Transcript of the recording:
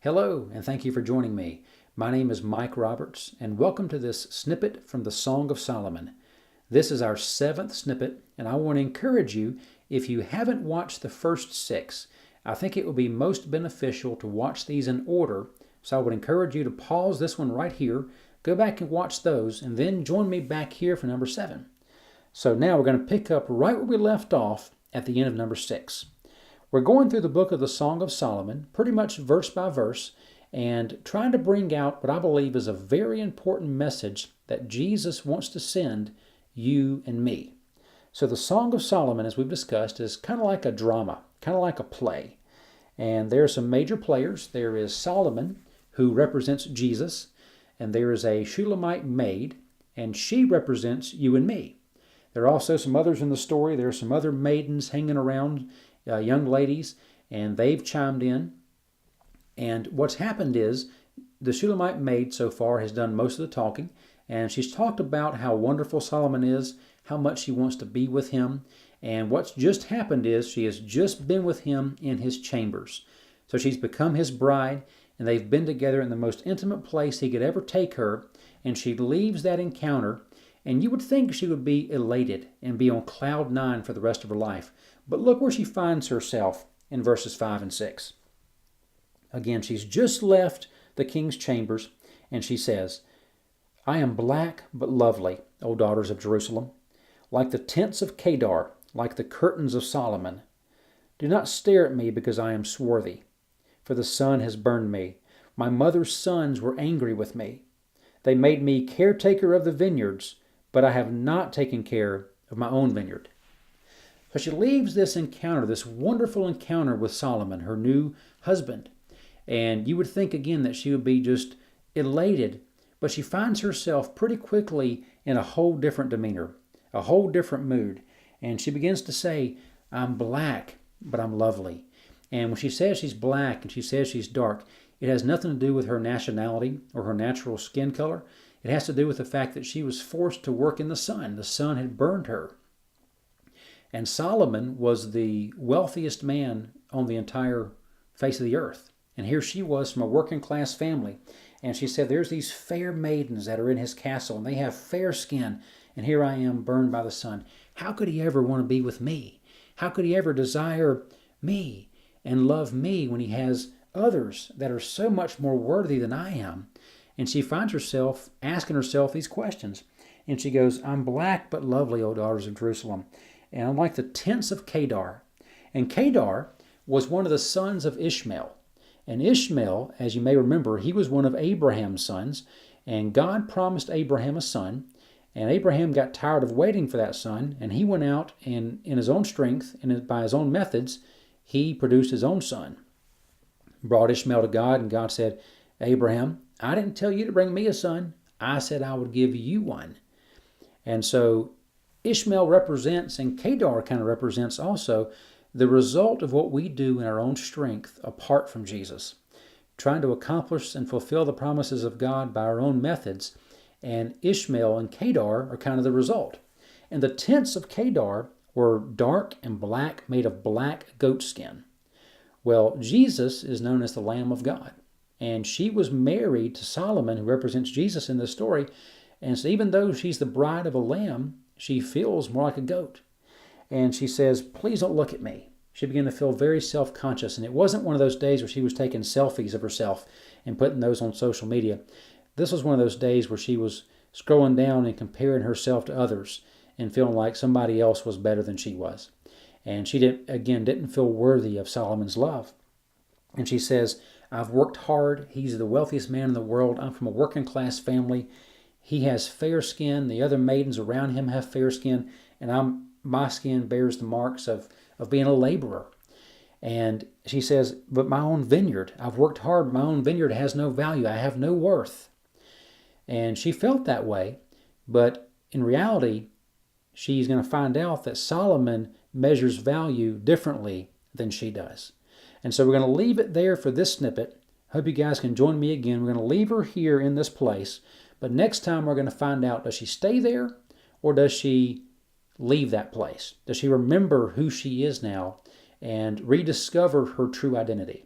Hello, and thank you for joining me. My name is Mike Roberts, and welcome to this snippet from the Song of Solomon. This is our 7th snippet, and I want to encourage you, if you haven't watched the first 6, I think it would be most beneficial to watch these in order, so I would encourage you to pause this one right here, go back and watch those, and then join me back here for number 7. So now we're going to pick up right where we left off at the end of number 6. We're going through the book of the Song of Solomon, pretty much verse by verse, and trying to bring out what I believe is a very important message that Jesus wants to send you and me. So the Song of Solomon, as we've discussed, is kind of like a drama, kind of like a play. And there are some major players. There is Solomon, who represents Jesus, and there is a Shulamite maid, and she represents you and me. There are also some others in the story. There are some other maidens hanging around, young ladies, and they've chimed in. And what's happened is the Shulamite maid so far has done most of the talking, and she's talked about how wonderful Solomon is, how much she wants to be with him, and what's just happened is she has just been with him in his chambers. So she's become his bride, and they've been together in the most intimate place he could ever take her, and she leaves that encounter, and you would think she would be elated and be on cloud 9 for the rest of her life. But look where she finds herself in verses 5 and 6. Again, she's just left the king's chambers, and she says, I am black but lovely, O daughters of Jerusalem, like the tents of Kedar, like the curtains of Solomon. Do not stare at me because I am swarthy, for the sun has burned me. My mother's sons were angry with me. They made me caretaker of the vineyards, but I have not taken care of my own vineyard. So she leaves this encounter, this wonderful encounter with Solomon, her new husband. And you would think again that she would be just elated, but she finds herself pretty quickly in a whole different demeanor, a whole different mood. And she begins to say, I'm black, but I'm lovely. And when she says she's black and she says she's dark, it has nothing to do with her nationality or her natural skin color. It has to do with the fact that she was forced to work in the sun. The sun had burned her. And Solomon was the wealthiest man on the entire face of the earth. And here she was from a working class family. And she said, there's these fair maidens that are in his castle, and they have fair skin. And here I am burned by the sun. How could he ever want to be with me? How could he ever desire me and love me when he has others that are so much more worthy than I am? And she finds herself asking herself these questions. And she goes, I'm black but lovely, O daughters of Jerusalem. And I'm like the tents of Kedar. And Kedar was one of the sons of Ishmael. And Ishmael, as you may remember, he was one of Abraham's sons. And God promised Abraham a son. And Abraham got tired of waiting for that son. And he went out and in his own strength and by his own methods, he produced his own son. Brought Ishmael to God, and God said, Abraham, I didn't tell you to bring me a son. I said I would give you one. And so Ishmael represents, and Kedar kind of represents also, the result of what we do in our own strength apart from Jesus, trying to accomplish and fulfill the promises of God by our own methods. And Ishmael and Kedar are kind of the result. And the tents of Kedar were dark and black, made of black goat skin. Well, Jesus is known as the Lamb of God. And she was married to Solomon, who represents Jesus in this story. And so even though she's the bride of a lamb, she feels more like a goat. And she says, please don't look at me. She began to feel very self-conscious. And it wasn't one of those days where she was taking selfies of herself and putting those on social media. This was one of those days where she was scrolling down and comparing herself to others and feeling like somebody else was better than she was. And she didn't feel worthy of Solomon's love. And she says, I've worked hard. He's the wealthiest man in the world. I'm from a working class family. He has fair skin. The other maidens around him have fair skin. And my skin bears the marks of being a laborer. And she says, but my own vineyard, I've worked hard. My own vineyard has no value. I have no worth. And she felt that way. But in reality, she's going to find out that Solomon measures value differently than she does. And so we're going to leave it there for this snippet. Hope you guys can join me again. We're going to leave her here in this place. But next time we're going to find out, does she stay there or does she leave that place? Does she remember who she is now and rediscover her true identity?